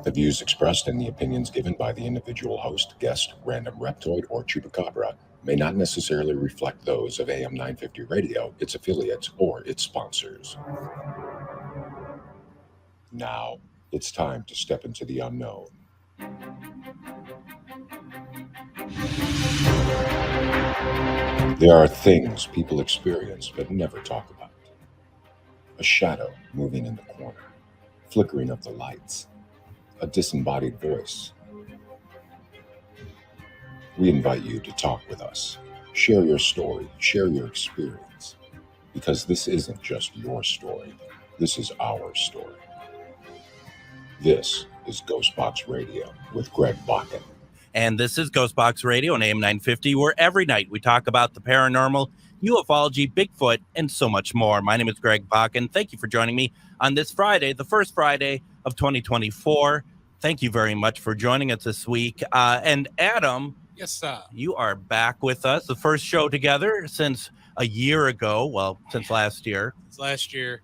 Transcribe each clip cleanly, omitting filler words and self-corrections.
The views expressed and the opinions given by the individual host, guest, random reptoid, or chupacabra may not necessarily reflect those of AM 950 Radio, its affiliates, or its sponsors. Now, it's time to step into the unknown. There are things people experience but never talk about. A shadow moving in the corner, flickering of the lights, a disembodied voice. We invite you to talk with us. Share your story, share your experience, because this isn't just your story. This is our story. This is GhostBox Radio with Greg Bakun. And this is GhostBox Radio on AM 950, where every night we talk about the paranormal, ufology, Bigfoot, and so much more. My name is Greg Bakun. Thank you for joining me on this Friday, the first Friday of 2024. Thank you very much for joining us this week. And Adam, yes, sir. You are back with us. The first show together since a year ago. Well, since last year. It's last year.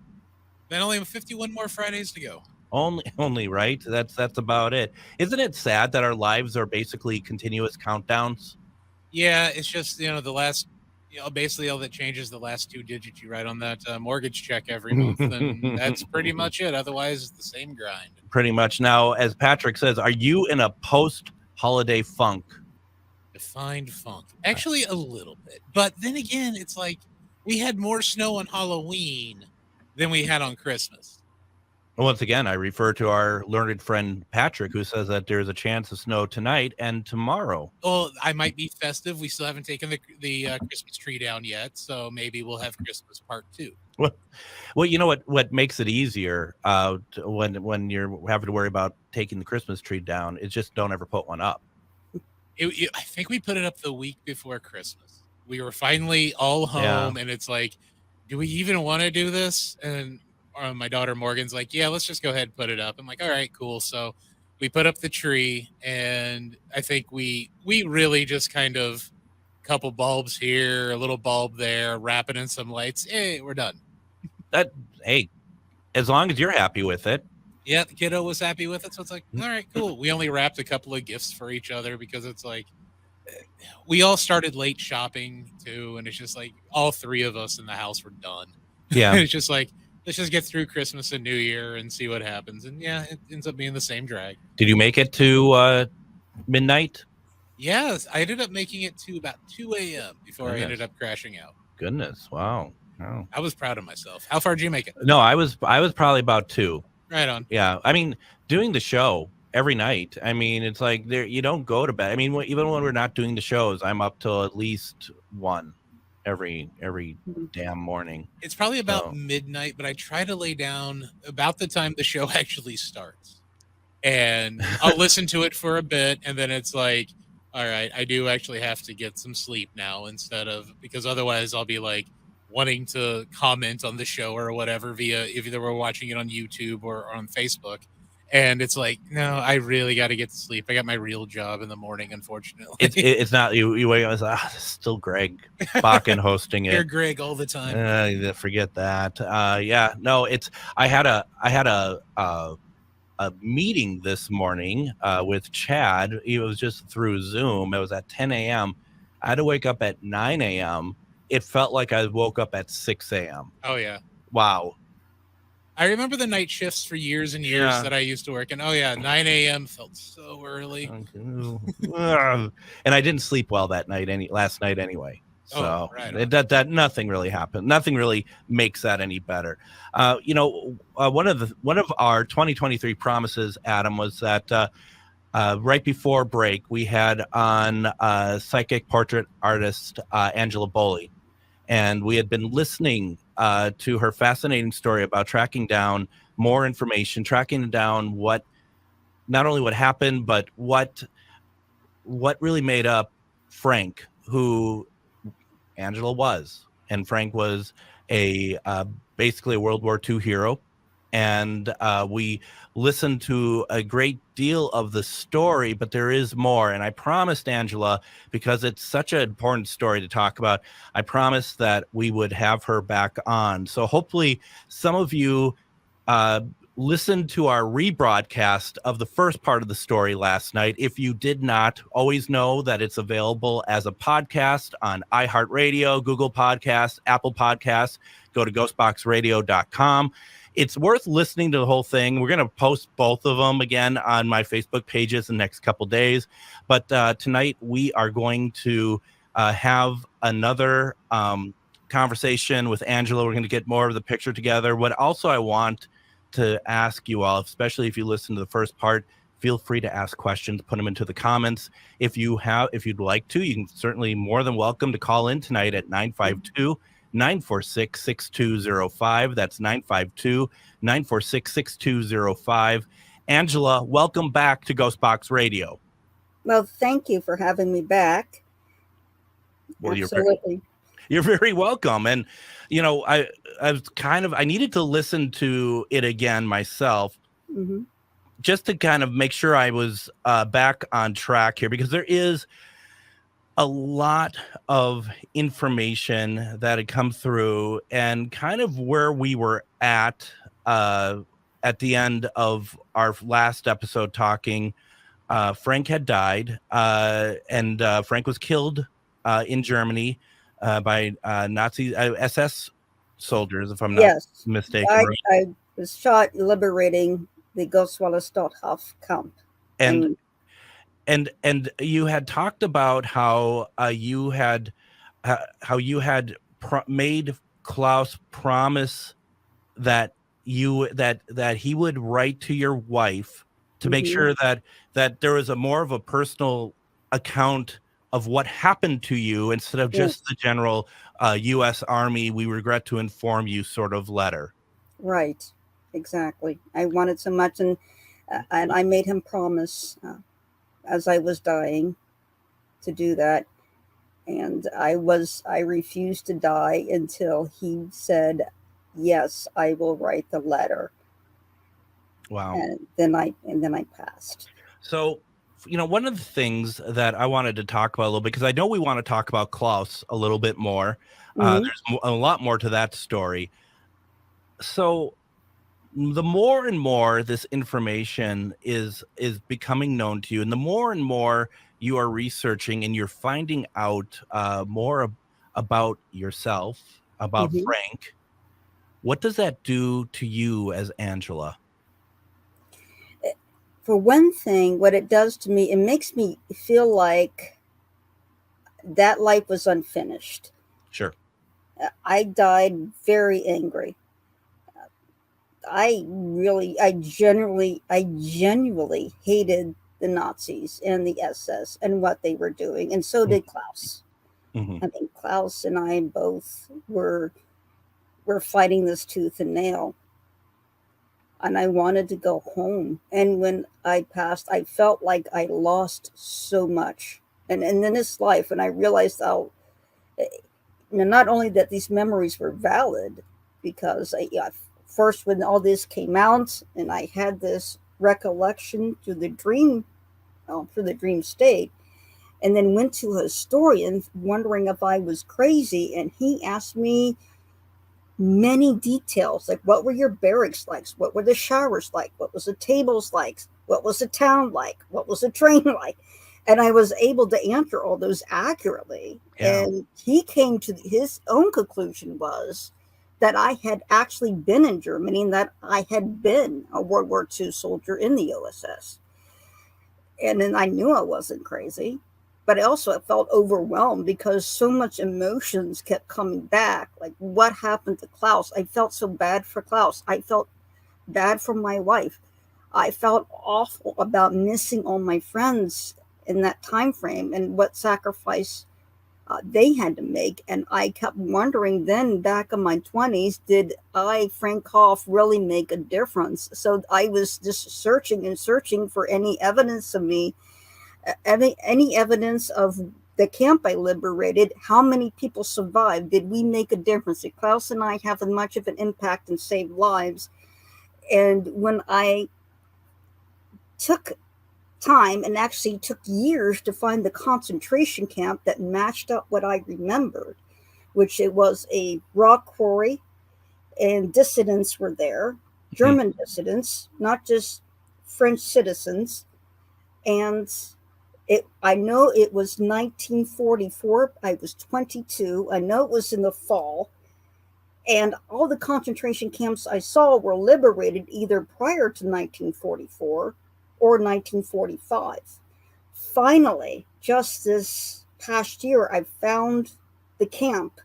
Then only 51 more Fridays to go. Only, right? That's about it. Isn't it sad that our lives are basically continuous countdowns? Yeah, it's just, the last, basically all that changes the last two digits you write on that mortgage check every month. And that's pretty much it. Otherwise, it's the same grind. Pretty much. Now, as Patrick says, are you in a post-holiday funk? Defined funk. Actually, a little bit. But then again, it's like we had more snow on Halloween than we had on Christmas. Once again, I refer to our learned friend Patrick, who says that there's a chance of snow tonight and tomorrow. Well, I might be festive. We still haven't taken the Christmas tree down yet, so maybe we'll have Christmas part 2. Well, you know what makes it easier when you're having to worry about taking the Christmas tree down is just don't ever put one up. I think we put it up the week before Christmas. We were finally all home, and it's like, do we even want to do this? And my daughter Morgan's like, yeah, let's just go ahead and put it up. I'm like, all right, cool. So we put up the tree, and I think we really just kind of couple bulbs here, a little bulb there, wrap it in some lights. Hey, we're done. Hey, as long as you're happy with it. Yeah, the kiddo was happy with it. So it's like, all right, cool. We only wrapped a couple of gifts for each other because it's like we all started late shopping too. And it's just like all three of us in the house were done. Yeah. It's just like, let's just get through Christmas and New Year and see what happens. And yeah, it ends up being the same drag. Did you make it to midnight? Yes, I ended up making it to about 2 a.m. before I ended up crashing out. Goodness. Wow. I was proud of myself. How far did you make it? No, I was probably about 2. Right on. Yeah. I mean, doing the show every night, I mean, it's like you don't go to bed. I mean, even when we're not doing the shows, I'm up till at least 1 every damn morning. It's probably about midnight, but I try to lay down about the time the show actually starts. And I'll listen to it for a bit, and then it's like, all right, I do actually have to get some sleep now because otherwise I'll be like wanting to comment on the show or whatever via either we're watching it on YouTube or on Facebook. And it's like, no, I really got to get to sleep. I got my real job in the morning, unfortunately. It's not you wake up and it's still Greg Bakun hosting it. You're Greg all the time. Forget that. Yeah, no, I had a meeting this morning with Chad. It was just through Zoom. It was at 10 a.m. I had to wake up at 9 a.m. It felt like I woke up at 6 a.m. Oh, yeah. Wow. I remember the night shifts for years and years that I used to work. And 9 a.m. felt so early. And I didn't sleep well last night anyway. So that nothing really happened. Nothing really makes that any better. One of our 2023 promises, Adam, was that right before break we had on psychic portrait artist Angela Boley, and we had been listening to her fascinating story about tracking down more information, tracking down not only what happened, but what really made up Frank, who Angela was. And Frank was basically a World War II hero. And we listened to a great deal of the story, but there is more. And I promised Angela, because it's such an important story to talk about, I promised that we would have her back on. So hopefully some of you listen to our rebroadcast of the first part of the story last night. If you did not, always know that it's available as a podcast on iHeartRadio, Google Podcasts, Apple Podcasts. Go to ghostboxradio.com. It's worth listening to the whole thing. We're going to post both of them again on my Facebook pages in the next couple days. But tonight we are going to have another conversation with Angela. We're going to get more of the picture together. What also I want to ask you all, especially if you listen to the first part, feel free to ask questions, put them into the comments. If you'd like to, you can certainly more than welcome to call in tonight at 952-946-6205. That's 952-946-6205. Angela, welcome back to GhostBox Radio. Well, thank you for having me back. Well, absolutely. You're very welcome. And, you know, I needed to listen to it again myself, just to kind of make sure I was back on track here, because there is a lot of information that had come through, and kind of where we were at the end of our last episode talking. Frank had died, and Frank was killed in Germany by Nazi SS soldiers, if I'm not mistaken. I was shot liberating the Ghostwallerstadt camp. And you had talked about how you had made Klaus promise that he would write to your wife to make sure that there was a more of a personal account of what happened to you, instead of just the general U.S. Army, we regret to inform you sort of letter. Right, exactly. I wanted so much, and I made him promise as I was dying to do that, and I refused to die until he said, "Yes, I will write the letter." Wow. And then I passed. So, you know, one of the things that I wanted to talk about a little bit, because I know we want to talk about Klaus a little bit more. There's a lot more to that story. So the more and more this information is becoming known to you, and the more and more you are researching and you're finding out more about yourself, about Frank, what does that do to you as Angela? For one thing, what it does to me, it makes me feel like that life was unfinished. Sure. I died very angry. I genuinely hated the Nazis and the SS and what they were doing. And so did Klaus. I mean, Klaus and I both were fighting this tooth and nail. And I wanted to go home. And when I passed, I felt like I lost so much. And in this life, and I realized how, not only that these memories were valid, because first when all this came out, and I had this recollection through the dream state, and then went to a historian wondering if I was crazy, and he asked me many details, like what were your barracks like, what were the showers like, what was the tables like, what was the town like, what was the train like, and I was able to answer all those accurately. And he came to his own conclusion was that I had actually been in Germany, and that I had been a World War II soldier in the OSS. And then I knew I wasn't crazy. But I also felt overwhelmed because so much emotions kept coming back. Like, what happened to Klaus? I felt so bad for Klaus. I felt bad for my wife. I felt awful about missing all my friends in that time frame and what sacrifice they had to make. And I kept wondering then, back in my 20s, did Frank Hoff, really make a difference? So I was just searching for any evidence of me, any evidence of the camp I liberated. How many people survived? Did we make a difference? Did Klaus and I have much of an impact and save lives? And when I took time, and actually took years to find the concentration camp that matched up what I remembered, which it was a rock quarry, and dissidents were there. German dissidents, not just French citizens. And I know it was 1944. I was 22. I know it was in the fall. And all the concentration camps I saw were liberated either prior to 1944 or 1945. Finally, just this past year, I found the camp,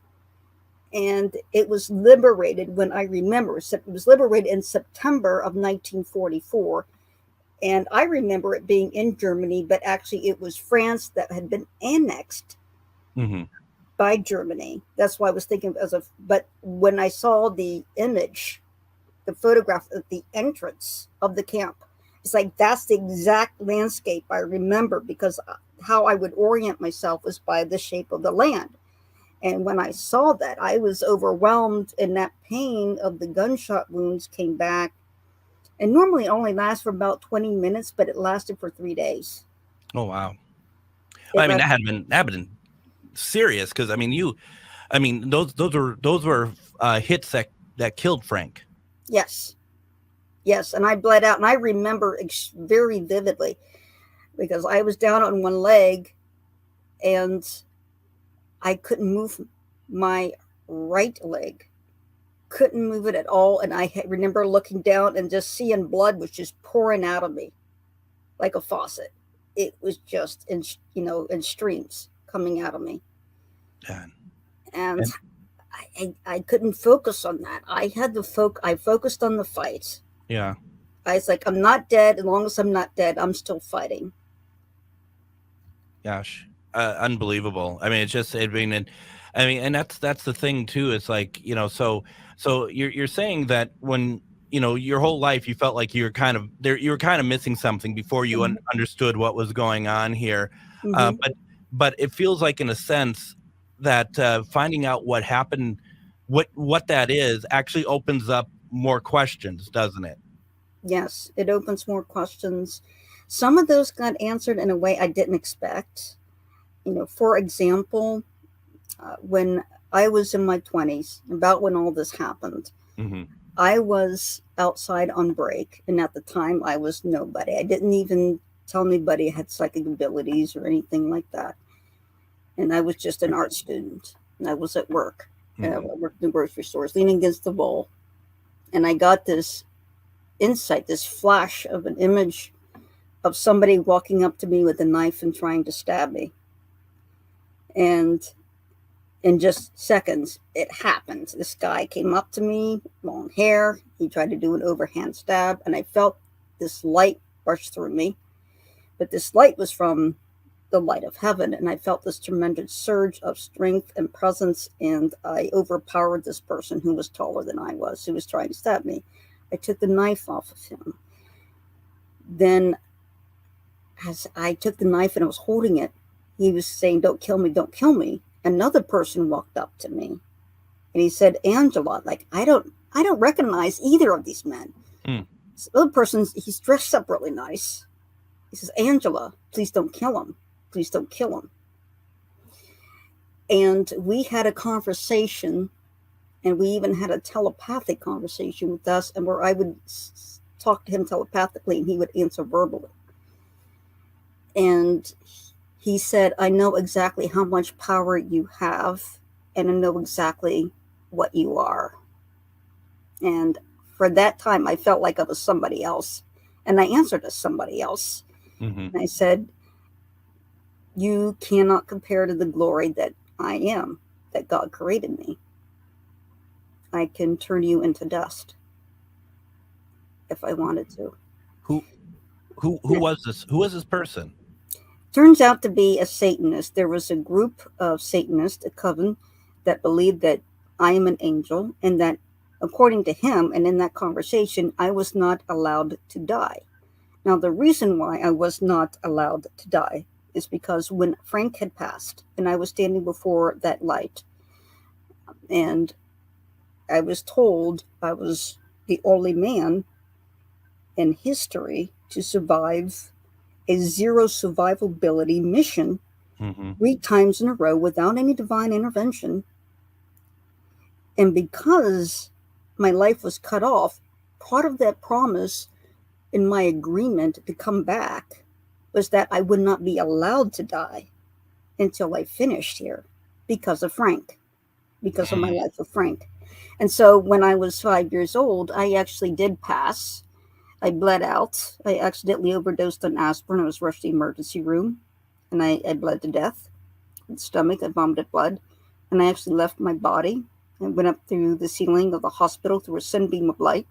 and it was liberated when I remember. It was liberated in September of 1944. And I remember it being in Germany, but actually it was France that had been annexed by Germany. That's why I was thinking but when I saw the image, the photograph of the entrance of the camp, it's like, that's the exact landscape I remember, because how I would orient myself was by the shape of the land. And when I saw that, I was overwhelmed, and that pain of the gunshot wounds came back. And normally it only lasts for about 20 minutes, but it lasted for 3 days. Oh, wow. Well, I mean, that had been serious, because those were hits that killed Frank. Yes. And I bled out, and I remember very vividly, because I was down on one leg and I couldn't move my right leg. Couldn't move it at all. And I remember looking down and just seeing blood was just pouring out of me like a faucet. It was just in streams coming out of me. And I couldn't focus on that. I had to I focused on the fight. Yeah. I was like, I'm not dead. As long as I'm not dead, I'm still fighting. Gosh, unbelievable. I mean, and that's the thing too. It's like, so you're saying that when, your whole life you felt like you were kind of missing something before you understood what was going on here. But it feels like, in a sense, that finding out what happened, what that is, actually opens up more questions, doesn't it? Yes, it opens more questions. Some of those got answered in a way I didn't expect. For example, when I was in my 20s, about when all this happened, I was outside on break. And at the time, I was nobody. I didn't even tell anybody I had psychic abilities or anything like that. And I was just an art student. And I was at work. And I worked in grocery stores, leaning against the wall. And I got this insight, this flash of an image of somebody walking up to me with a knife and trying to stab me. And in just seconds, it happened. This guy came up to me, long hair. He tried to do an overhand stab, and I felt this light rush through me. But this light was from the light of heaven, and I felt this tremendous surge of strength and presence, and I overpowered this person who was taller than I was, who was trying to stab me. I took the knife off of him. Then, as I took the knife and I was holding it, he was saying, "Don't kill me, don't kill me." Another person walked up to me, and he said, "Angela, like, I don't recognize either of these men." This other person, he's dressed up really nice. He says, "Angela, please don't kill him. Please don't kill him." And we had a conversation, and we even had a telepathic conversation with us, and where I would talk to him telepathically, and he would answer verbally. And he said, "I know exactly how much power you have, and I know exactly what you are." And for that time, I felt like I was somebody else. And I answered as somebody else. And I said, "You cannot compare to the glory that I am, that God created me. I can turn you into dust if I wanted to." Who was this? Who was this person? Turns out to be a Satanist. There was a group of Satanists, a coven, that believed that I am an angel, and that, according to him, and in that conversation, I was not allowed to die. Now, the reason why I was not allowed to die is because when Frank had passed, and I was standing before that light, and I was told I was the only man in history to survive a zero survivability mission 3 times in a row without any divine intervention. And because my life was cut off, part of that promise in my agreement to come back was that I would not be allowed to die until I finished here because of Frank, because of my life with Frank. And so when I was 5 years old, I actually did pass. I bled out. I accidentally overdosed on aspirin. I was rushed to the emergency room, and I bled to death. In the stomach, I vomited blood, and I actually left my body. I went up through the ceiling of the hospital through a sunbeam of light,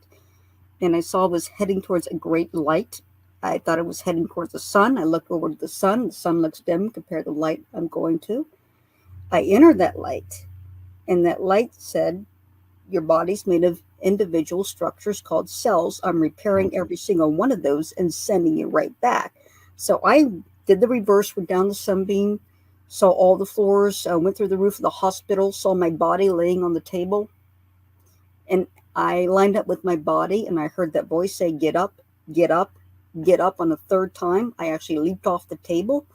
and I saw it was heading towards a great light. I thought it was heading towards the sun. I looked over to the sun. The sun looks dim compared to the light I'm going to. I entered that light, and that light said, your body's made of individual structures called cells. I'm repairing every single one of those and sending you right back. So I did the reverse, went down the sunbeam, saw all the floors, went through the roof of the hospital, saw my body laying on the table. And I lined up with my body, and I heard that voice say, get up, get up, get up. On the third time, I actually leaped off the table.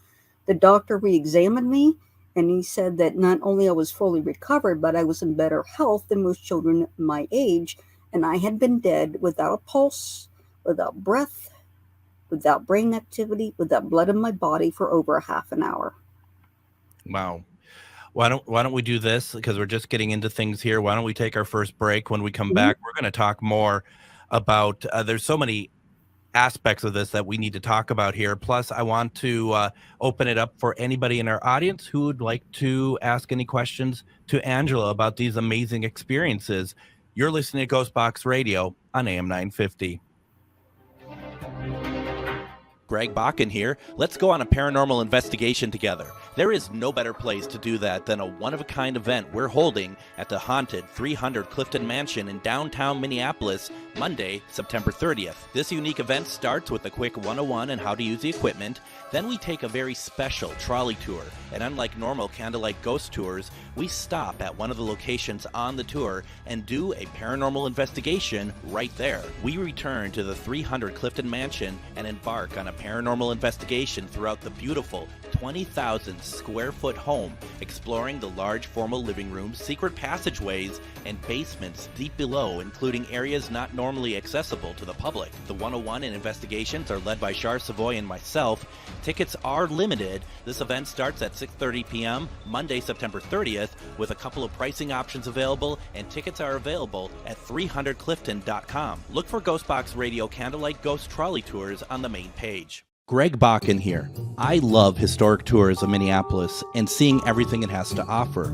The doctor re-examined me, and he said that not only I was fully recovered, but I was in better health than most children my age. And I had been dead without a pulse, without breath, without brain activity, without blood in my body for over a half an hour. Wow. Why don't we do this? Because we're just getting into things here. Why don't we take our first break? When we come back, we're going to talk more about, there's so many aspects of this that we need to talk about here. Plus, I want to open it up for anybody in our audience who would like to ask any questions to Angela about these amazing experiences. You're listening to GhostBox Radio on AM 950. Greg Bakun here. Let's go on a paranormal investigation together. There is no better place to do that than a one-of-a-kind event we're holding at the haunted 300 Clifton Mansion in downtown Minneapolis, Monday, September 30th. This unique event starts with a quick 101 on how to use the equipment. Then we take a very special trolley tour. And unlike normal candlelight ghost tours, we stop at one of the locations on the tour and do a paranormal investigation right there. We return to the 300 Clifton Mansion and embark on a paranormal investigation throughout the beautiful 20,000 square foot home, exploring the large formal living rooms, secret passageways, and basements deep below, including areas not normally accessible to the public. The 101 and investigations are led by Char Savoy and myself. Tickets are limited. This event starts at 6:30 p.m. Monday, September 30th, with a couple of pricing options available, and tickets are available at 300clifton.com. Look for GhostBox Radio Candlelight Ghost Trolley Tours on the main page. Greg Bakun here. I love historic tours of Minneapolis and seeing everything it has to offer.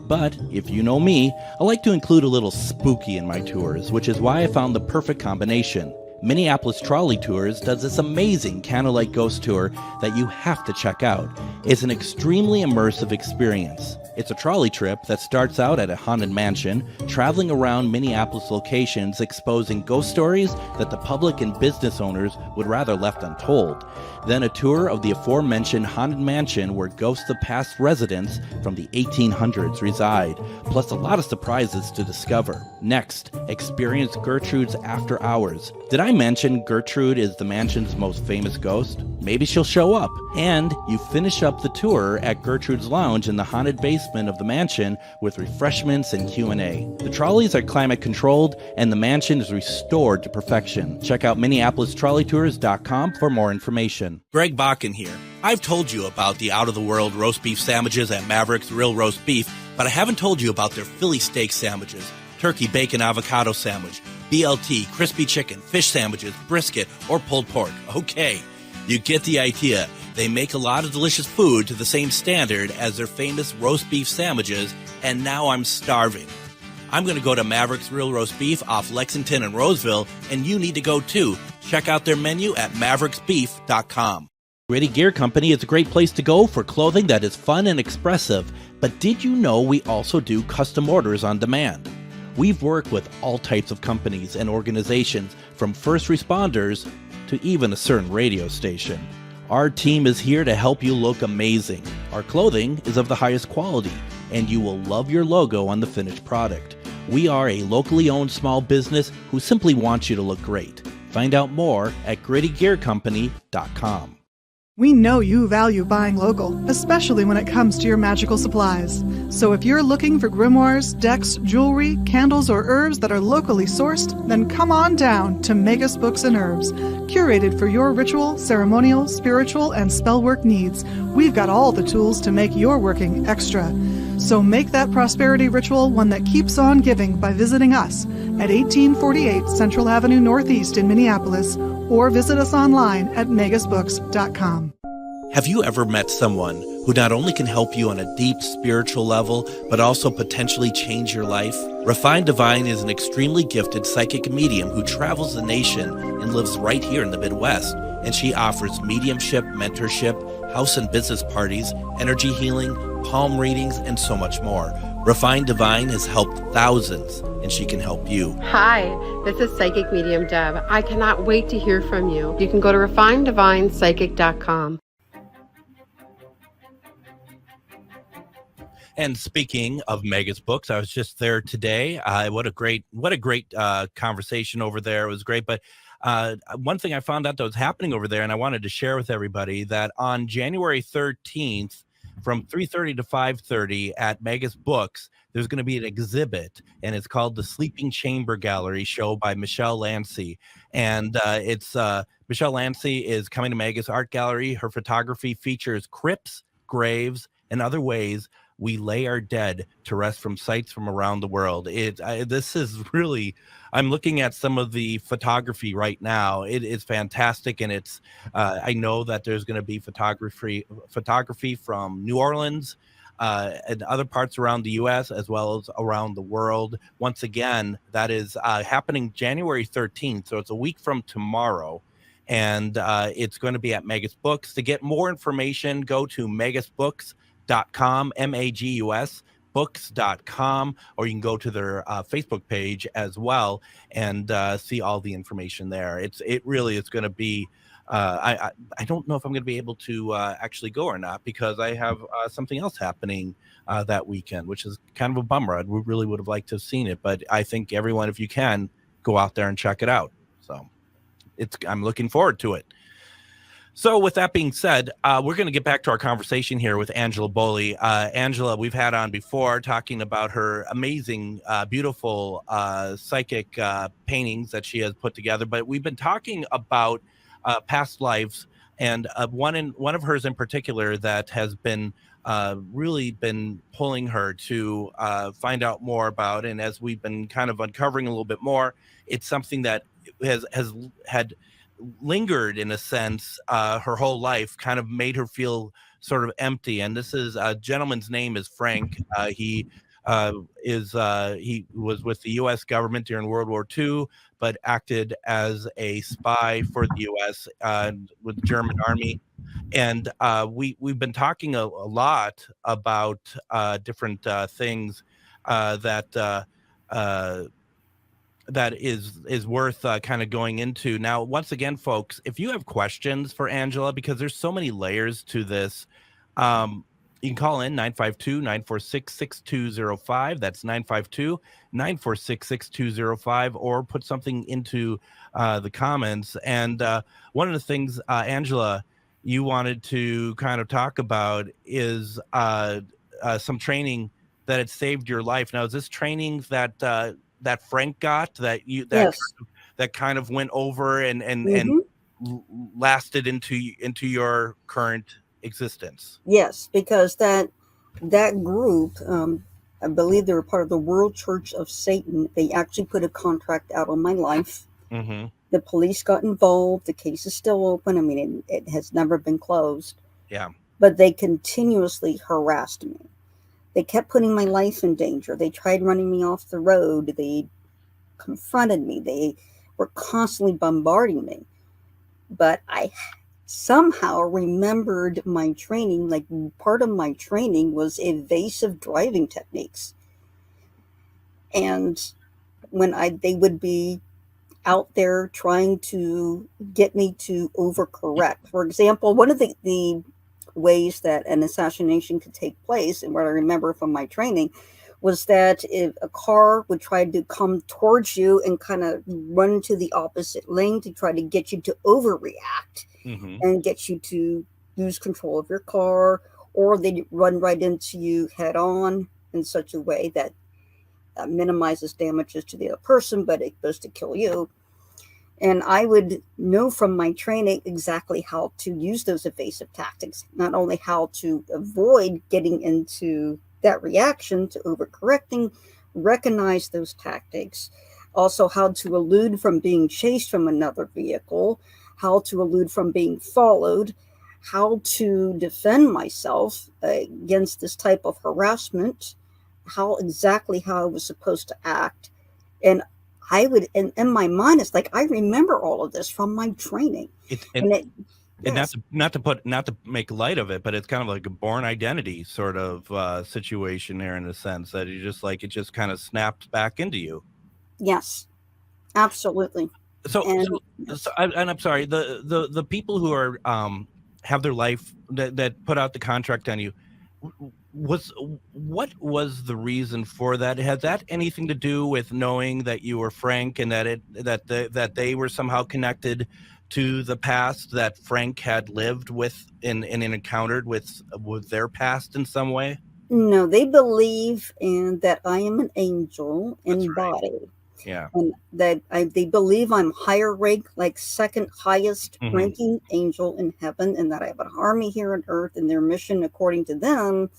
But if you know me, I like to include a little spooky in my tours, which is why I found the perfect combination. Minneapolis Trolley Tours does this amazing candlelight ghost tour that you have to check out. It's an extremely immersive experience. It's a trolley trip that starts out at a haunted mansion, traveling around Minneapolis locations exposing ghost stories that the public and business owners would rather left untold. Then a tour of the aforementioned haunted mansion where ghosts of past residents from the 1800s reside, plus a lot of surprises to discover. Next, experience Gertrude's After Hours. Did I mention Gertrude is the mansion's most famous ghost? Maybe she'll show up. And you finish up the tour at Gertrude's Lounge in the haunted basement of the mansion with refreshments and Q&A. The trolleys are climate controlled and the mansion is restored to perfection. Check out MinneapolisTrolleyTours.com for more information. Greg Bakun here. I've told you about the out-of-the-world roast beef sandwiches at Maverick's Real Roast Beef, but I haven't told you about their Philly steak sandwiches, turkey bacon avocado sandwich, BLT, crispy chicken, fish sandwiches, brisket, or pulled pork. Okay, you get the idea. They make a lot of delicious food to the same standard as their famous roast beef sandwiches, and now I'm starving. I'm going to go to Maverick's Real Roast Beef off Lexington and Roseville, and you need to go too. Check out their menu at mavericksbeef.com. Gritty Gear Company is a great place to go for clothing that is fun and expressive, but did you know we also do custom orders on demand? We've worked with all types of companies and organizations, from first responders to even a certain radio station. Our team is here to help you look amazing. Our clothing is of the highest quality, and you will love your logo on the finished product. We are a locally owned small business who simply wants you to look great. Find out more at grittygearcompany.com. We know you value buying local, especially when it comes to your magical supplies. So if you're looking for grimoires, decks, jewelry, candles, or herbs that are locally sourced, then come on down to Magus Books and Herbs. Curated for your ritual, ceremonial, spiritual, and spellwork needs, we've got all the tools to make your working extra. So make that prosperity ritual one that keeps on giving by visiting us at 1848 Central Avenue Northeast in Minneapolis, or visit us online at magusbooks.com. Have you ever met someone who not only can help you on a deep spiritual level, but also potentially change your life? Refined Divine is an extremely gifted psychic medium who travels the nation and lives right here in the Midwest. And she offers mediumship, mentorship, house and business parties, energy healing, palm readings, and so much more. Refined Divine has helped thousands, and she can help you. Hi, this is Psychic Medium Deb. I cannot wait to hear from you. You can go to refineddivinepsychic.com. And speaking of Mega's books, I was just there today. What a great conversation over there. It was great. But one thing I found out that was happening over there, and I wanted to share with everybody, that on January 13th, from 3:30 to 5:30 at Mega's Books, there's going to be an exhibit, and it's called the Sleeping Chamber Gallery Show by Michelle Lancy. And Michelle Lancy is coming to Mega's Art Gallery. Her photography features crypts, graves, and other ways we lay our dead to rest from sights from around the world. This is really, I'm looking at some of the photography right now. It is fantastic, and it's I know that there's going to be photography from New Orleans and other parts around the U.S. as well as around the world. Once again, that is happening January 13th, so it's a week from tomorrow. And it's going to be at Megas Books. To get more information, go to magusbooks.com, MAGUS books.com, or you can go to their Facebook page as well and see all the information there. It really is going to be I don't know if I'm going to be able to actually go or not, because I have something else happening that weekend, which is kind of a bummer. I really would have liked to have seen it, but I think everyone, if you can, go out there and check it out. So I'm looking forward to it. So with that being said, we're going to get back to our conversation here with Angela Boley. Angela, we've had on before talking about her amazing, beautiful psychic paintings that she has put together. But we've been talking about past lives, and one of hers in particular that has been really been pulling her to find out more about. And as we've been kind of uncovering a little bit more, it's something that has had lingered in a sense her whole life, kind of made her feel sort of empty. And this is a gentleman's name is Frank. He was with the U.S. government during World War II, but acted as a spy for the U.S. With the German army. And we've been talking a lot about different things that is worth kind of going into. Now, once again, folks, if you have questions for Angela, because there's so many layers to this, you can call in 952-946-6205. That's 952-946-6205, or put something into the comments. And one of the things, Angela, you wanted to kind of talk about is some training that had saved your life. Now, is this training that Frank got, that Yes. that kind of went over and lasted into your current existence? Yes, because that group, I believe they were part of the World Church of Satan. They actually put a contract out on my life. Mm-hmm. The police got involved. The case is still open. I mean, it has never been closed. Yeah. But they continuously harassed me. They kept putting my life in danger. They tried running me off the road. They confronted me. They were constantly bombarding me. But I somehow remembered my training. Like, part of my training was evasive driving techniques. And when they would be out there trying to get me to overcorrect. For example, one of the ways that an assassination could take place, and what I remember from my training, was that if a car would try to come towards you and kind of run into the opposite lane to try to get you to overreact and get you to lose control of your car, or they run right into you head on in such a way that minimizes damages to the other person, but it goes to kill you. And I would know from my training exactly how to use those evasive tactics, not only how to avoid getting into that reaction to overcorrecting, recognize those tactics, also how to elude from being chased from another vehicle, how to elude from being followed, how to defend myself against this type of harassment, how I was supposed to act. And I would, in my mind, it's like I remember all of this from my training. And not to make light of it, but it's kind of like a born identity sort of situation there, in a sense that you just like it just kind of snaps back into you. Yes, absolutely. So I'm sorry, the people who are have their life that put out the contract on you, what was the reason for that? Had that anything to do with knowing that you were Frank and that they were somehow connected to the past that Frank had lived with and encountered with their past in some way? No, they believe in that I am an angel in body. Yeah. And that they believe I'm higher rank, like second highest ranking angel in heaven, and that I have an army here on earth, and their mission, according to them,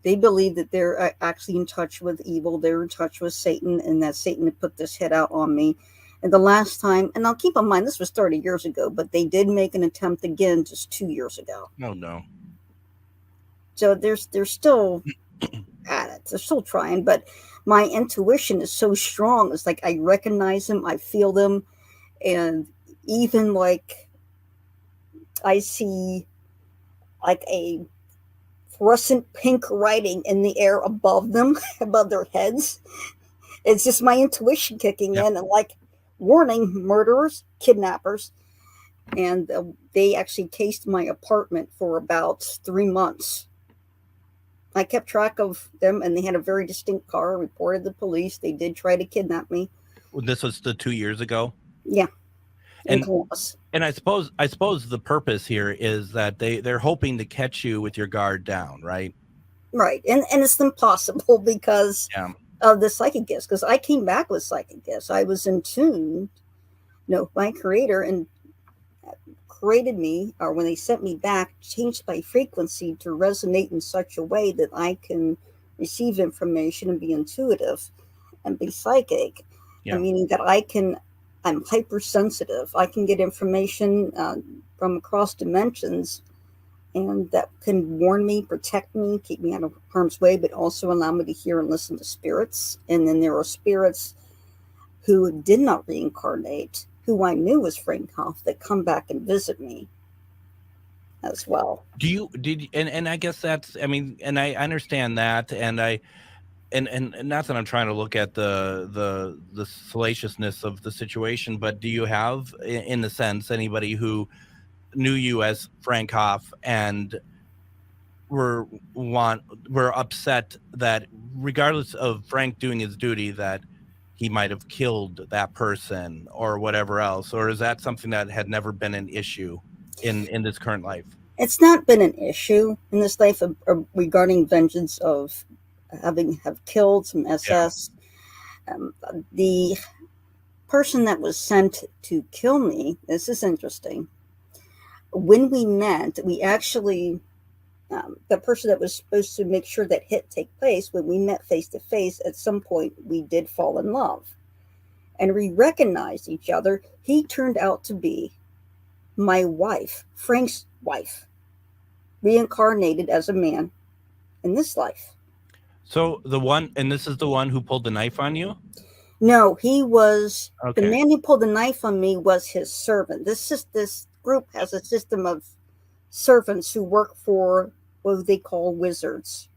they believe that they're actually in touch with evil. They're in touch with Satan, and that Satan had put this hit out on me. And the last time, and I'll keep in mind, this was 30 years ago, but they did make an attempt again just 2 years ago. Oh, no. So they're still at it. They're still trying, but my intuition is so strong. It's like I recognize them, I feel them, and even like I see like a fluorescent pink writing in the air above them, above their heads. It's just my intuition kicking in and like warning murderers, kidnappers. And they actually cased my apartment for about 3 months. I kept track of them, and they had a very distinct car. Reported the police. They did try to kidnap me. This was the 2 years ago. Yeah, and I suppose the purpose here is that they're hoping to catch you with your guard down, right? Right, and it's impossible because of the psychic gifts. Because I came back with psychic gifts. I was in tune. My creator and created me, or when they sent me back, changed my frequency to resonate in such a way that I can receive information and be intuitive and be psychic. Meaning that I'm hypersensitive. I can get information from across dimensions, and that can warn me, protect me, keep me out of harm's way, but also allow me to hear and listen to spirits. And then there are spirits who did not reincarnate, who I knew was Frank Hoff, that come back and visit me as well. And I guess that's, and I understand that, and not that I'm trying to look at the salaciousness of the situation, but do you have, in the sense, anybody who knew you as Frank Hoff and were upset that, regardless of Frank doing his duty, that he might have killed that person or whatever else? Or is that something that had never been an issue in this current life? It's not been an issue in this life regarding vengeance of have killed some SS. The person that was sent to kill me, this is interesting. When we met, we actually, the person that was supposed to make sure that hit take place, when we met face to face, at some point we did fall in love, and we recognized each other. He turned out to be my wife, Frank's wife, reincarnated as a man in this life. So this is the one who pulled the knife on you? No, he was, the man who pulled the knife on me was his servant. This group has a system of servants who work for what they call wizards.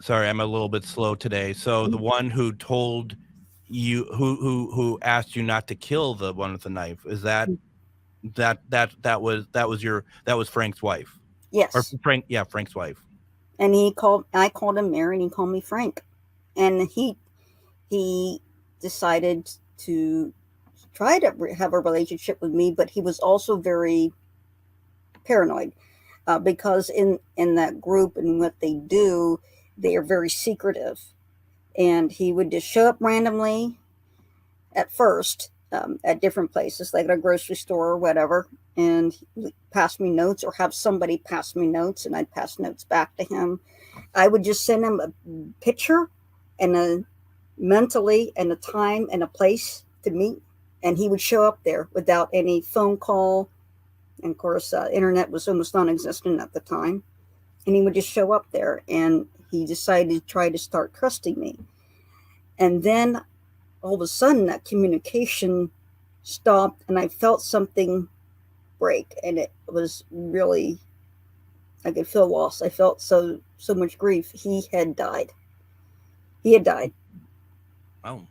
Sorry, I'm a little bit slow today. So the one who told you, who asked you not to kill the one with the knife, is that was Frank's wife? Yes. Or Frank's wife. And I called him Mary, and he called me Frank. And he decided to try to have a relationship with me, but he was also very paranoid, because in that group and what they do, they are very secretive. And he would just show up randomly at first, at different places, like at a grocery store or whatever, and pass me notes, or have somebody pass me notes, and I'd pass notes back to him. I would just send him a picture and a mentally and a time and a place to meet, and he would show up there without any phone call. And of course, internet was almost non-existent at the time, and he would just show up there, and he decided to try to start trusting me. And then all of a sudden that communication stopped, and I felt something break, and it was really, I could feel lost. I felt so much grief. He had died. Oh.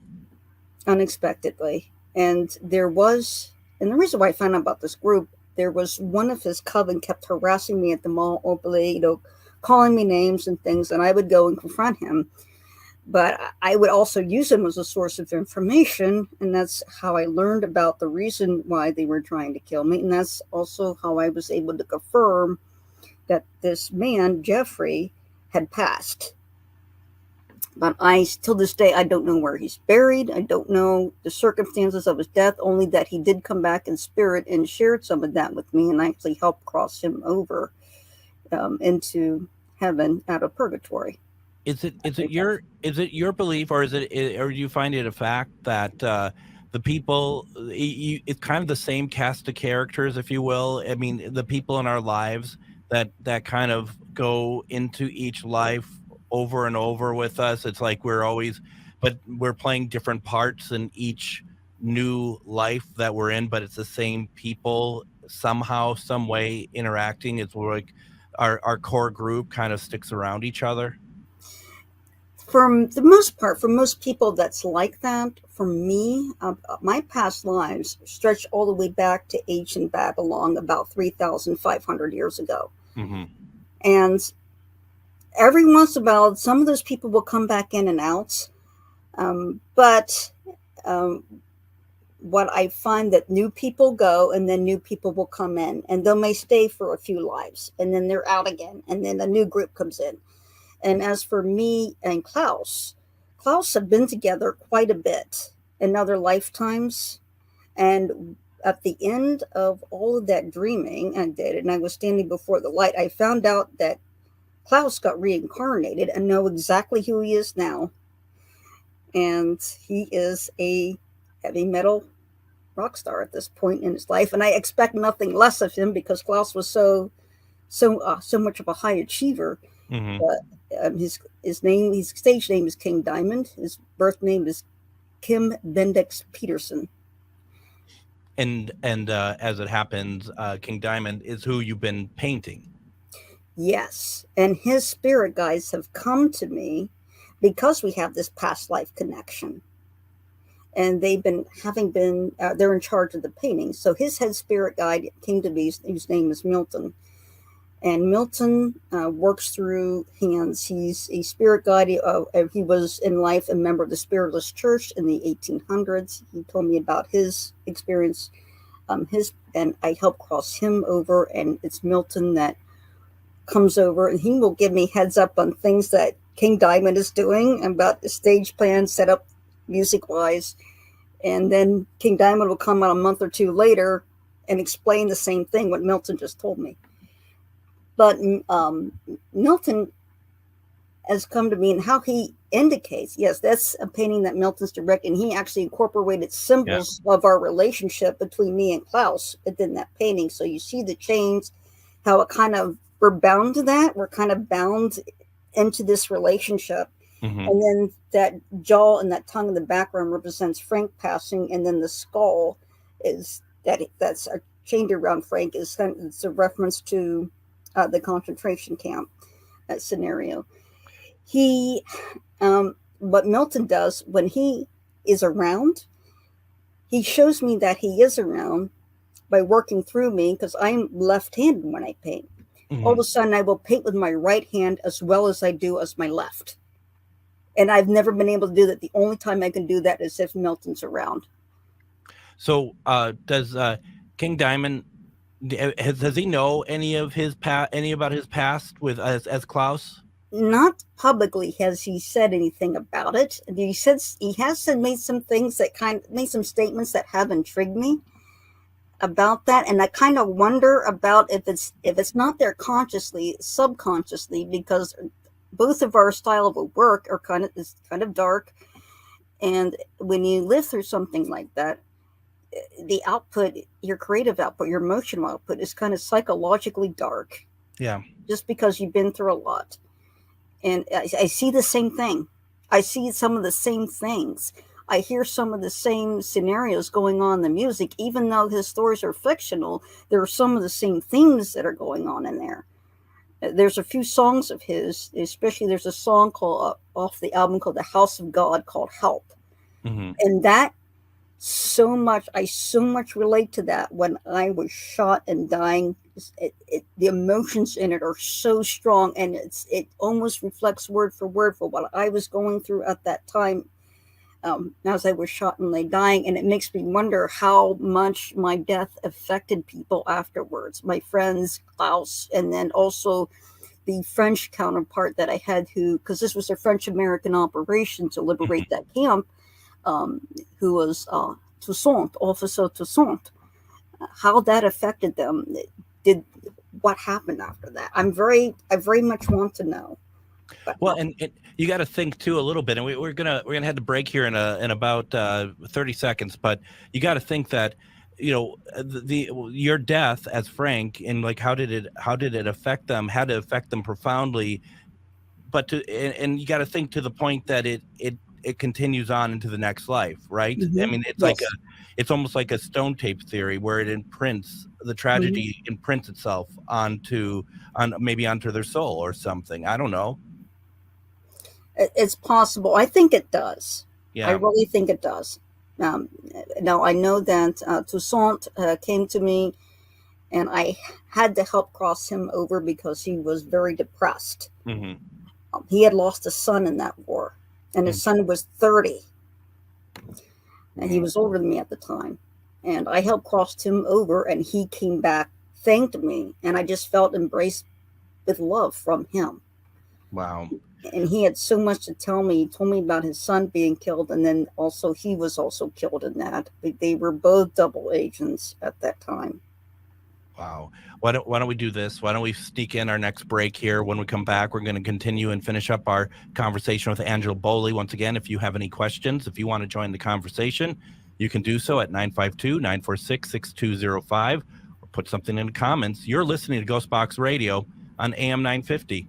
Unexpectedly. And the reason why I found out about this group, there was one of his coven kept harassing me at the mall openly, calling me names and things, and I would go and confront him. But I would also use him as a source of information, and that's how I learned about the reason why they were trying to kill me. And that's also how I was able to confirm that this man, Jeffrey, had passed. But till this day, I don't know where he's buried. I don't know the circumstances of his death, only that he did come back in spirit and shared some of that with me, and I actually helped cross him over into heaven out of purgatory. Is it your belief, or do you find it a fact that the people, it's kind of the same cast of characters, if you will? I mean, the people in our lives that kind of go into each life over and over with us. It's like we're playing different parts in each new life that we're in, but it's the same people somehow, some way interacting. It's like our core group kind of sticks around each other. For the most part, for most people, that's like that. For me, my past lives stretch all the way back to ancient Babylon, about 3,500 years ago. Mm-hmm. And every once in a while, some of those people will come back in and out. But what I find that new people go, and then new people will come in, and they may stay for a few lives, and then they're out again, and then a new group comes in. And as for me and Klaus have been together quite a bit in other lifetimes. And at the end of all of that dreaming I did, and I was standing before the light, I found out that Klaus got reincarnated and know exactly who he is now. And he is a heavy metal rock star at this point in his life. And I expect nothing less of him, because Klaus was so much of a high achiever. Mm-hmm. His stage name is King Diamond. His birth name is Kim Bendix Peterson. And as it happens, King Diamond is who you've been painting. Yes, and his spirit guides have come to me because we have this past life connection, and they're in charge of the painting. So his head spirit guide came to me, whose name is Milton. And Milton works through hands. He's a spirit guide. He was in life a member of the Spiritless Church in the 1800s. He told me about his experience. And I helped cross him over. And it's Milton that comes over, and he will give me heads up on things that King Diamond is doing, about the stage plan set up music-wise. And then King Diamond will come out a month or two later and explain the same thing, what Milton just told me. But Milton has come to me, and how he indicates, yes, that's a painting that Milton's directing. He actually incorporated symbols of our relationship between me and Klaus within that painting. So you see the chains, how it kind of, we're bound to that. We're kind of bound into this relationship. Mm-hmm. And then that jaw and that tongue in the background represents Frank passing. And then the skull that's chained around Frank it's a reference to the concentration camp scenario. What Milton does when he is around, he shows me that he is around by working through me, because I'm left-handed when I paint. Mm-hmm. All of a sudden, I will paint with my right hand as well as I do as my left. And I've never been able to do that. The only time I can do that is if Milton's around. So does King Diamond Does he know any about his past with as Klaus? Not publicly has he said anything about it. He has made some things that made some statements that have intrigued me about that, and I kind of wonder about if it's not there consciously, subconsciously, because both of our style of work is kind of dark, and when you live through something like that, the output, your creative output, your emotional output is kind of psychologically dark. Yeah, just because you've been through a lot. And I see the same thing. I see some of the same things. I hear some of the same scenarios going on in the music. Even though his stories are fictional, there are some of the same themes that are going on in there. There's a few songs of his, especially there's a song called off the album called The House of God called Help. Mm-hmm. And that I so much relate to that when I was shot and dying. The emotions in it are so strong, and it almost reflects word for word for what I was going through at that time as I was shot and lay dying. And it makes me wonder how much my death affected people afterwards, my friends, Klaus, and then also the French counterpart that I had because this was a French-American operation to liberate that camp, who was Toussaint, Officer Toussaint, how that affected them. What happened after that? I very much want to know. Well, and you got to think too a little bit, and we're gonna head to break here in about 30 seconds. But you got to think that, your death as Frank, and like how did it affect them? Had to affect them profoundly. But and you got to think to the point that it continues on into the next life, right? Mm-hmm. I mean, it's almost like a stone tape theory where it imprints the tragedy, mm-hmm. imprints itself onto their soul or something. I don't know. It's possible. I think it does. Yeah, I really think it does. Now I know that Toussaint came to me, and I had to help cross him over because he was very depressed. Mm-hmm. He had lost a son in that war. And his son was 30. And he was older than me at the time. And I helped cross him over, and he came back, thanked me, and I just felt embraced with love from him. Wow. And he had so much to tell me. He told me about his son being killed, and then also he was also killed in that. They were both double agents at that time. Wow. Why don't we do this? Why don't we sneak in our next break here? When we come back, we're going to continue and finish up our conversation with Angela Boley. Once again, if you have any questions, if you want to join the conversation, you can do so at 952-946-6205 or put something in the comments. You're listening to GhostBox Radio on AM 950.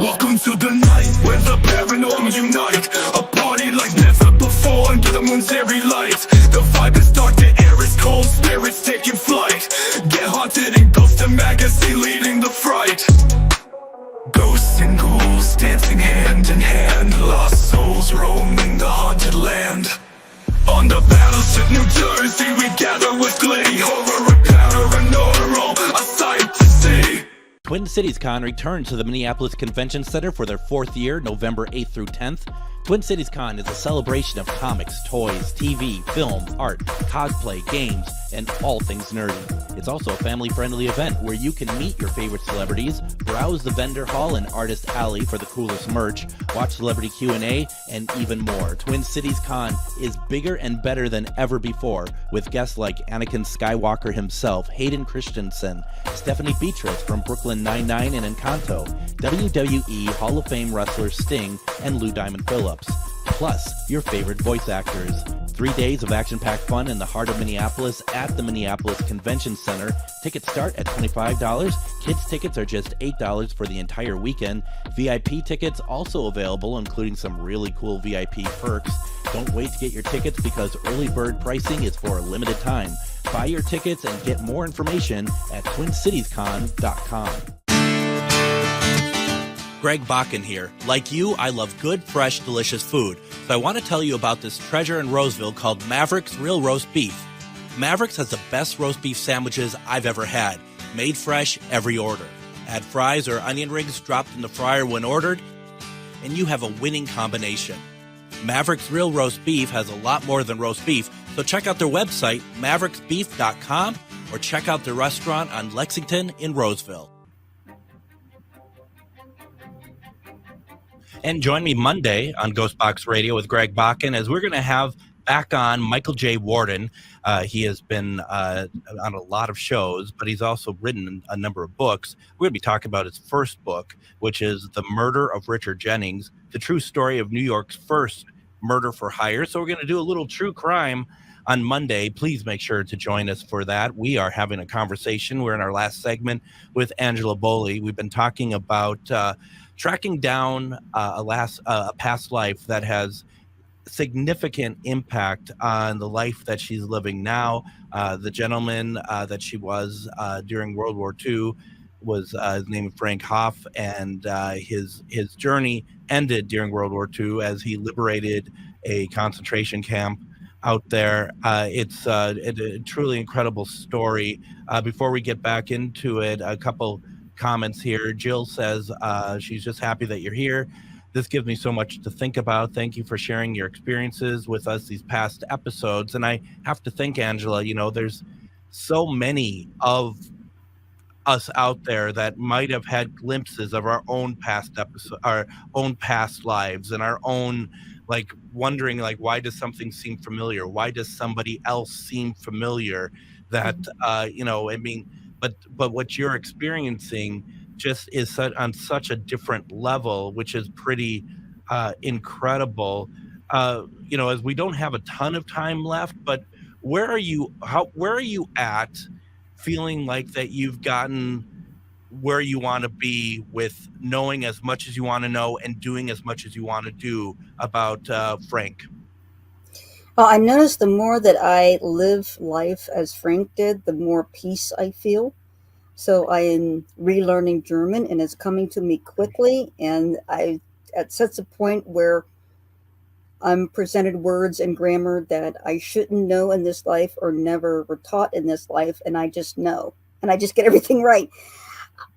Welcome to the night where the paranormal unite. A party like never before under the moon's airy light. The vibe is dark, the air is cold, spirits taking flight. Get haunted and ghost a magazine leading the fright. Ghosts and ghouls dancing hand in hand. Lost souls roaming the haunted land. On the battleship New Jersey we gather with glee. Horror and paranormal, a sight to see. Twin Cities Con returns to the Minneapolis Convention Center for their 4th year, November 8th through 10th. Twin Cities Con is a celebration of comics, toys, TV, film, art, cosplay, games, and all things nerdy. It's also a family-friendly event where you can meet your favorite celebrities, browse the vendor hall and artist alley for the coolest merch, watch celebrity Q&A, and even more. Twin Cities Con is bigger and better than ever before, with guests like Anakin Skywalker himself, Hayden Christensen, Stephanie Beatrice from Brooklyn Nine-Nine and Encanto, WWE Hall of Fame wrestler Sting, and Lou Diamond Phillips. Plus, your favorite voice actors. 3 days of action-packed fun in the heart of Minneapolis at the Minneapolis Convention Center. Tickets start at $25. Kids tickets are just $8 for the entire weekend. VIP tickets also available, including some really cool VIP perks. Don't wait to get your tickets because early bird pricing is for a limited time. Buy your tickets and get more information at TwinCitiesCon.com. Greg Bakun here. Like you, I love good, fresh, delicious food. So I want to tell you about this treasure in Roseville called Maverick's Real Roast Beef. Maverick's has the best roast beef sandwiches I've ever had. Made fresh every order. Add fries or onion rings dropped in the fryer when ordered, and you have a winning combination. Maverick's Real Roast Beef has a lot more than roast beef, so check out their website, mavericksbeef.com, or check out their restaurant on Lexington in Roseville. And join me Monday on GhostBox Radio with Greg Bakun as we're going to have back on Michael J. Warden. He has been on a lot of shows, but he's also written a number of books. We're going to be talking about his first book, which is The Murder of Richard Jennings, the true story of New York's first murder for hire. So we're going to do a little true crime on Monday. Please make sure to join us for that. We are having a conversation. We're in our last segment with Angela Boley. We've been talking about tracking down a past life that has significant impact on the life that she's living now. The gentleman that she was during World War II was his name Frank Hoff, and his journey ended during World War II as he liberated a concentration camp out there. It's a truly incredible story. Before we get back into it, a couple comments here. Jill says she's just happy that you're here. This gives me so much to think about. Thank you for sharing your experiences with us these past episodes. And I have to think, Angela, there's so many of us out there that might have had glimpses of our own past episode, our own past lives, and our own wondering why does something seem familiar? Why does somebody else seem familiar? That but what you're experiencing just is on such a different level, which is pretty incredible. As we don't have a ton of time left, but where are you at feeling like that you've gotten where you want to be with knowing as much as you want to know and doing as much as you want to do about Frank? Well, I noticed the more that I live life as Frank did, the more peace I feel. So I am relearning German, and it's coming to me quickly. And I at such a point where I'm presented words and grammar that I shouldn't know in this life or never were taught in this life, and I just know, and I just get everything right.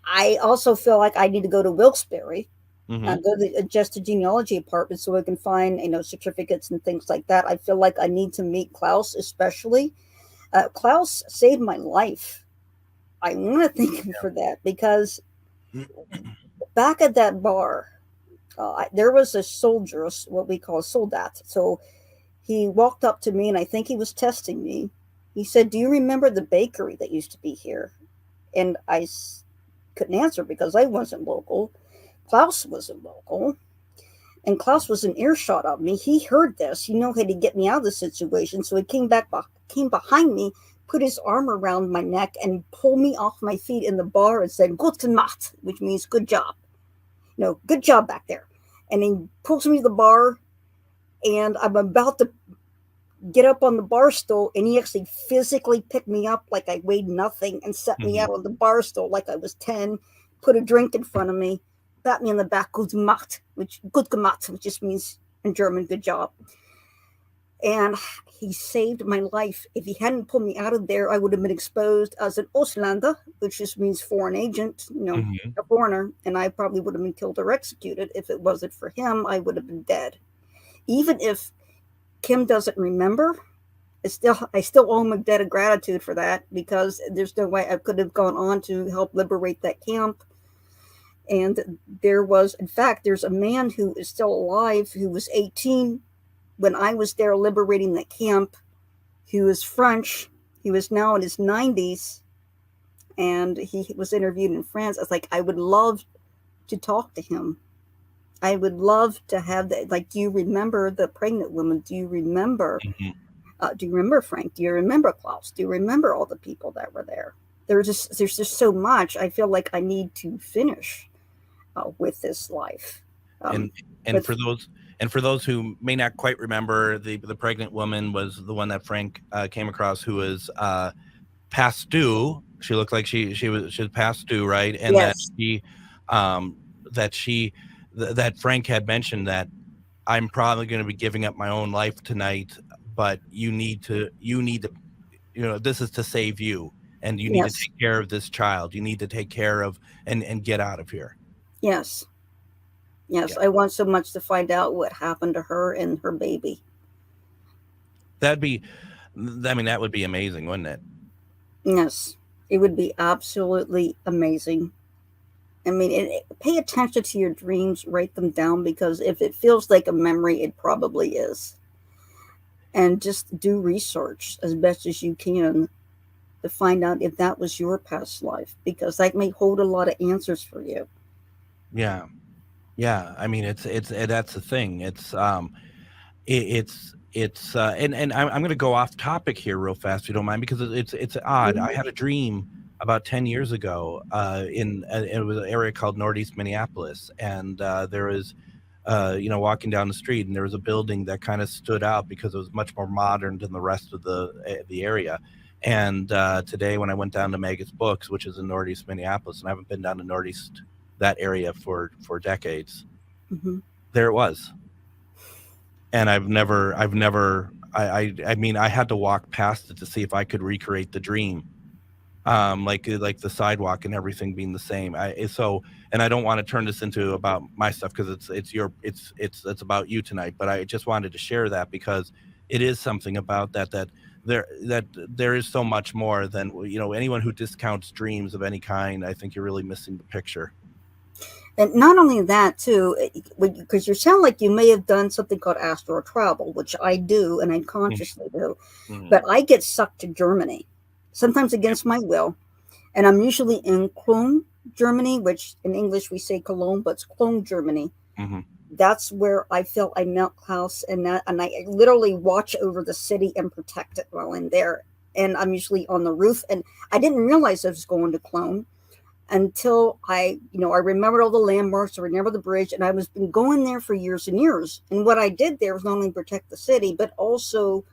I also feel like I need to go to Wilkes-Barre, go to the Just a Genealogy Department so I can find, certificates and things like that. I feel like I need to meet Klaus, especially. Klaus saved my life. I want to thank him for that, because back at that bar, there was a soldier, what we call a soldat. So he walked up to me, and I think he was testing me. He said, "Do you remember the bakery that used to be here?" And I couldn't answer because I wasn't local. Klaus wasn't local. And Klaus was in earshot of me. He heard this. He knew how to get me out of the situation. So he came behind me, put his arm around my neck, and pulled me off my feet in the bar and said, "Gut gemacht," which means good job. Good job back there. And he pulls me to the bar, and I'm about to get up on the bar stool, and he actually physically picked me up like I weighed nothing and set me out on the bar stool like I was 10, put a drink in front of me, pat me on the back, gut gemacht, which just means in German, good job. And he saved my life. If he hadn't pulled me out of there, I would have been exposed as an Ausländer, which just means foreign agent, a foreigner, and I probably would have been killed or executed. If it wasn't for him, I would have been dead. even if Kim doesn't remember, I still owe him a debt of gratitude for that, because there's no way I could have gone on to help liberate that camp. And there's a man who is still alive who was 18 when I was there liberating that camp. He was French. He was now in his 90s, and he was interviewed in France. I was like, I would love to talk to him. I would love to have that. Like, do you remember the pregnant woman? Do you remember? Do you remember Frank? Do you remember Klaus? Do you remember all the people that were there? There's just so much. I feel like I need to finish with this life. And for those who may not quite remember, the pregnant woman was the one that Frank came across, who was past due. She looked like she was past due, right? And yes. that Frank had mentioned that I'm probably going to be giving up my own life tonight, but you need to, this is to save you, and you need to take care of this child. You need to take care of and get out of here. Yes. Yeah. I want so much to find out what happened to her and her baby. That would be amazing, wouldn't it? Yes, it would be absolutely amazing. I mean, pay attention to your dreams, write them down, because if it feels like a memory, it probably is. And just do research as best as you can to find out if that was your past life, because that may hold a lot of answers for you. Yeah. I mean, it's that's the thing. And I'm going to go off topic here real fast, if you don't mind, because it's odd. I had a dream about 10 years ago it was an area called Northeast Minneapolis, and there was walking down the street, and there was a building that kind of stood out because it was much more modern than the rest of the area. And today, when I went down to Magus Books, which is in Northeast Minneapolis, and I haven't been down to Northeast, that area, for decades, there it was. And I had to walk past it to see if I could recreate the dream. Like the sidewalk and everything being the same. And I don't want to turn this into about my stuff, because it's about you tonight. But I just wanted to share that, because it is something about that there is so much more than, anyone who discounts dreams of any kind. I think you're really missing the picture. And not only that, too, because you sound like you may have done something called astral travel, which I do, and I consciously do. But I get sucked to Germany, sometimes against my will. And I'm usually in Cologne, Germany, which in English we say Cologne, but it's Cologne, Germany. That's where I felt I met Klaus, and I literally watch over the city and protect it while I'm there. And I'm usually on the roof. And I didn't realize I was going to Cologne until I remembered all the landmarks, I remember the bridge, and I was been going there for years and years. And what I did there was not only protect the city, but also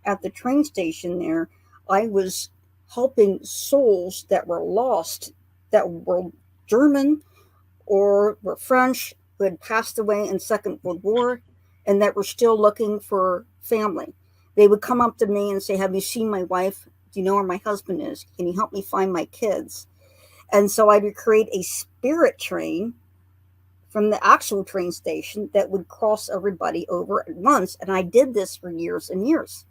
at the train station there, I was helping souls that were lost, that were German or were French, who had passed away in Second World War, and that were still looking for family. They would come up to me and say, "Have you seen my wife? Do you know where my husband is? Can you help me find my kids?" And so I would create a spirit train from the actual train station that would cross everybody over at once. And I did this for years and years.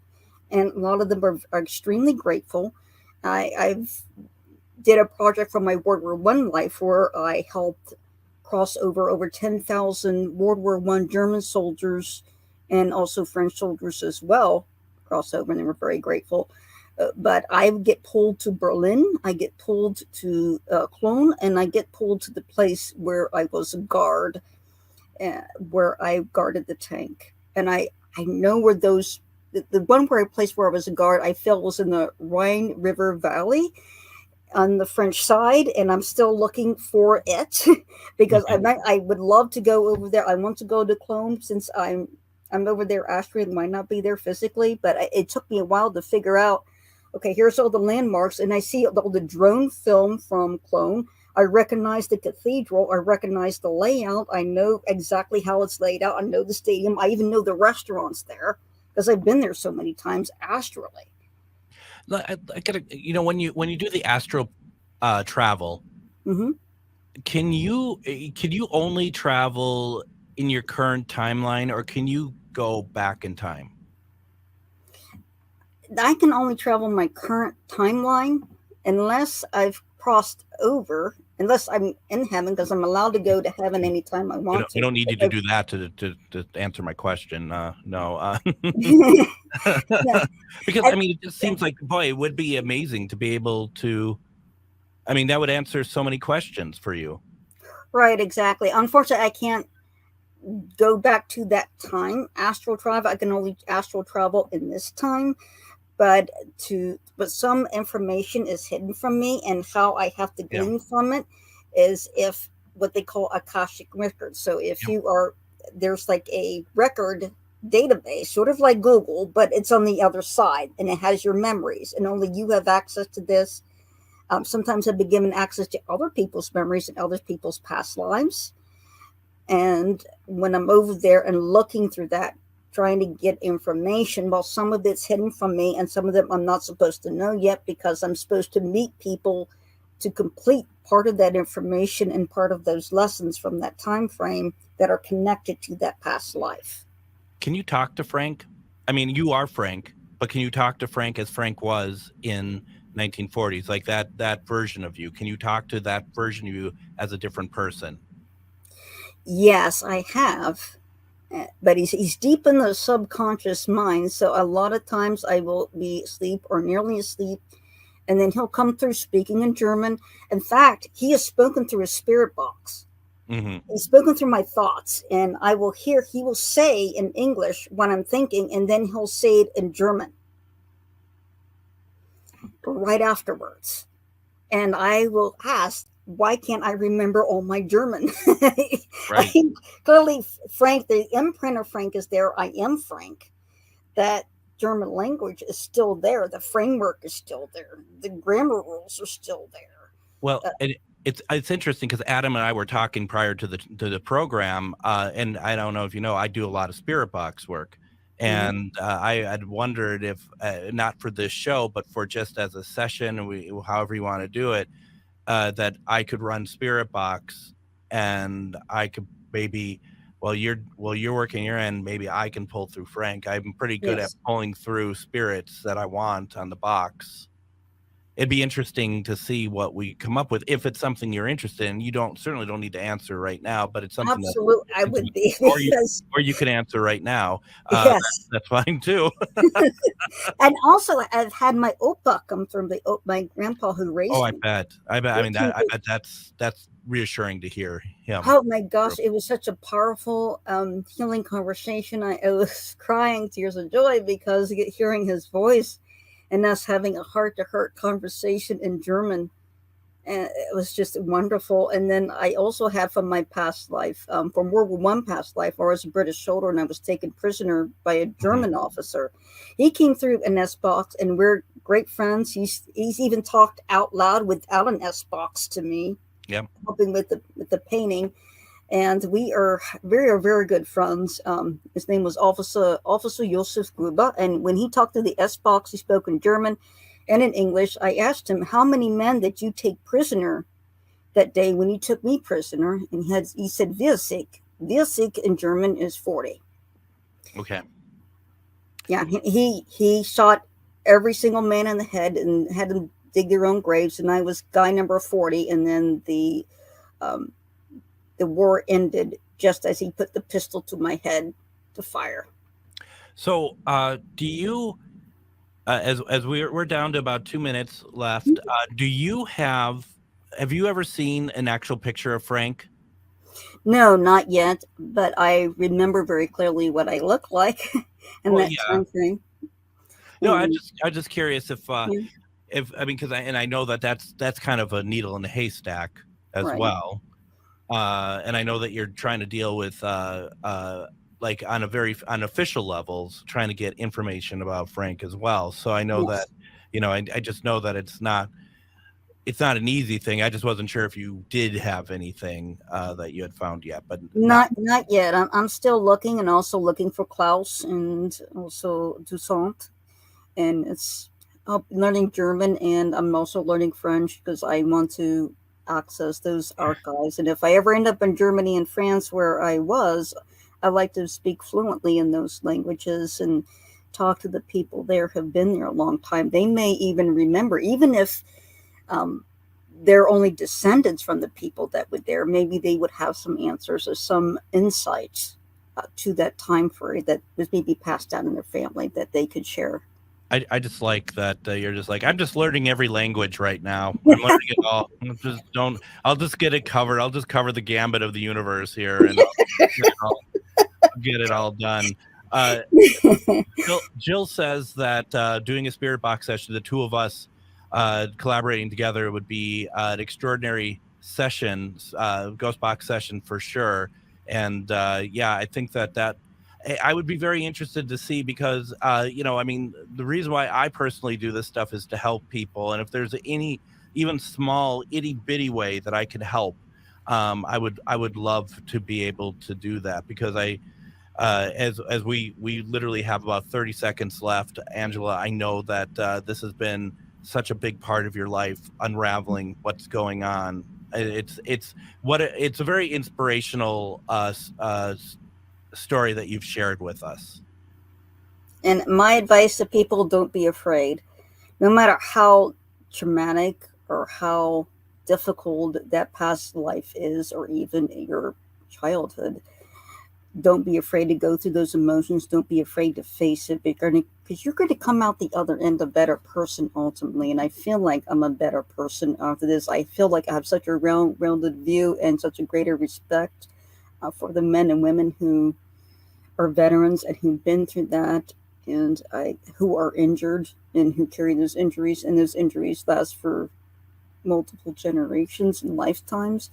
And a lot of them are extremely grateful. I've did a project from my World War I life where I helped cross over 10,000 World War I German soldiers and also French soldiers as well cross over, and they were very grateful. But I get pulled to Berlin, I get pulled to Cologne, and I get pulled to the place where I was a guard, where I guarded the tank. And I know where those, the one place where I was a guard, I felt was in the Rhine River Valley on the French side, and I'm still looking for it because I would love to go over there. I want to go to Cologne since I'm over there. Astrid might not be there physically, but it took me a while to figure out, okay, here's all the landmarks, and I see all the drone film from Cologne. I recognize the cathedral. I recognize the layout. I know exactly how it's laid out. I know the stadium. I even know the restaurants there because I've been there so many times astrally. I gotta, when you do the astral travel, can you only travel in your current timeline, or can you go back in time? I can only travel my current timeline unless I've crossed over, unless I'm in heaven, because I'm allowed to go to heaven anytime I want to. I don't need you to do that to answer my question. No. Yeah. Because, I mean, it just seems like, boy, it would be amazing to be able to, I mean, that would answer so many questions for you. Right, exactly. Unfortunately, I can't go back to that time, astral travel. I can only astral travel in this time. But some information is hidden from me, and how I have to glean from it is if what they call Akashic records. So if you are, there's like a record database, sort of like Google, but it's on the other side, and it has your memories, and only you have access to this. Sometimes I've been given access to other people's memories and other people's past lives. And when I'm over there and looking through that, trying to get information, while some of it's hidden from me and some of them I'm not supposed to know yet, because I'm supposed to meet people to complete part of that information and part of those lessons from that time frame that are connected to that past life. Can you talk to Frank? I mean, you are Frank, but can you talk to Frank as Frank was in 1940s, like that version of you? Can you talk to that version of you as a different person? Yes, I have. But he's deep in the subconscious mind. So a lot of times I will be asleep or nearly asleep, and then he'll come through speaking in German. In fact, he has spoken through his spirit box. Mm-hmm. He's spoken through my thoughts, and I will hear, he will say in English what I'm thinking, and then he'll say it in German right afterwards. And I will ask, why can't I remember all my German? Right. Clearly, Frank, the imprint of Frank is there. I am Frank. That German language is still there. The framework is still there. The grammar rules are still there. Well, it's interesting because Adam and I were talking prior to the program, and I don't know if you know, I do a lot of spirit box work. And I had wondered if, not for this show, but for just as a session, however you want to do it, that I could run Spirit Box, and I could maybe, while you're working your end, maybe I can pull through Frank. I'm pretty good at pulling through spirits that I want on the box. It'd be interesting to see what we come up with, if it's something you're interested in. You certainly don't need to answer right now, but it's something absolutely I would be, or you can answer right now. Yes, that's fine too. And also, I've had my Opa come from my grandpa who raised me. I bet. I mean, I bet that's reassuring to hear him. Oh my gosh, it was such a powerful, healing conversation. I was crying tears of joy because hearing his voice and us having a heart-to-heart conversation in German. And it was just wonderful. And then I also have from my past life, from World War I past life, where I was a British soldier and I was taken prisoner by a German officer. He came through an S-box, and we're great friends. He's even talked out loud without an S-box to me, helping with the painting. And we are very, very good friends. His name was Officer Josef Gruber. And when he talked to the S-box, he spoke in German and in English. I asked him, how many men did you take prisoner that day when you took me prisoner? And he said, wir sieg. Wir sieg in German is 40. Okay. Yeah, he shot every single man in the head and had them dig their own graves. And I was guy number 40. And then the war ended just as he put the pistol to my head to fire. So do you, as we're down to about 2 minutes left, do you have you ever seen an actual picture of Frank? No, not yet, but I remember very clearly what I look like in that time frame. No, I'm just curious if I mean, because I know that's kind of a needle in a haystack as well. And I know that you're trying to deal with like on official levels, trying to get information about Frank as well. So I know that, I just know that it's not an easy thing. I just wasn't sure if you did have anything that you had found yet, but not yet. I'm still looking, and also looking for Klaus and also Toussaint, and it's learning German, and I'm also learning French because I want to access those archives. And if I ever end up in Germany and France, where I was, I like to speak fluently in those languages and talk to the people there who have been there a long time. They may even remember, even if they're only descendants from the people that were there, maybe they would have some answers or some insights to that time period that was maybe passed down in their family that they could share. I just like that you're just like, I'm just learning every language right now. I'm learning it all. I'll just get it covered. I'll just cover the gambit of the universe here, and I'll get it all done. Jill says that doing a spirit box session, the two of us collaborating together, would be an extraordinary session, GhostBox session for sure. And I think that I would be very interested to see, because the reason why I personally do this stuff is to help people, and if there's any even small itty bitty way that I could help, I would love to be able to do that, because as we literally have about 30 seconds left, Angela, I know that this has been such a big part of your life, unraveling what's going on. It's a very inspirational story that you've shared with us. And my advice to people: don't be afraid. No matter how traumatic or how difficult that past life is, or even your childhood, don't be afraid to go through those emotions. Don't be afraid to face it, because you're going to come out the other end a better person ultimately. And I feel like I'm a better person after this. I feel like I have such a rounded view and such a greater respect for the men and women who are veterans and who've been through that, and who are injured and who carry those injuries, and those injuries last for multiple generations and lifetimes.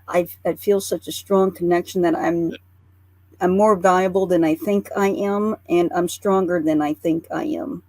I feel such a strong connection that I'm more valuable than I think I am, and I'm stronger than I think I am.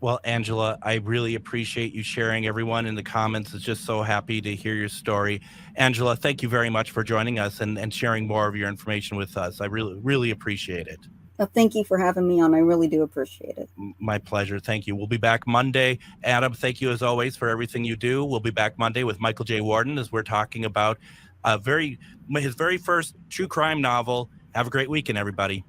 Well, Angela, I really appreciate you sharing. Everyone in the comments is just so happy to hear your story. Angela, thank you very much for joining us and sharing more of your information with us. I really, really appreciate it. Well, thank you for having me on. I really do appreciate it. My pleasure. Thank you. We'll be back Monday. Adam, thank you as always for everything you do. We'll be back Monday with Michael J. Warden as we're talking about his very first true crime novel. Have a great weekend, everybody.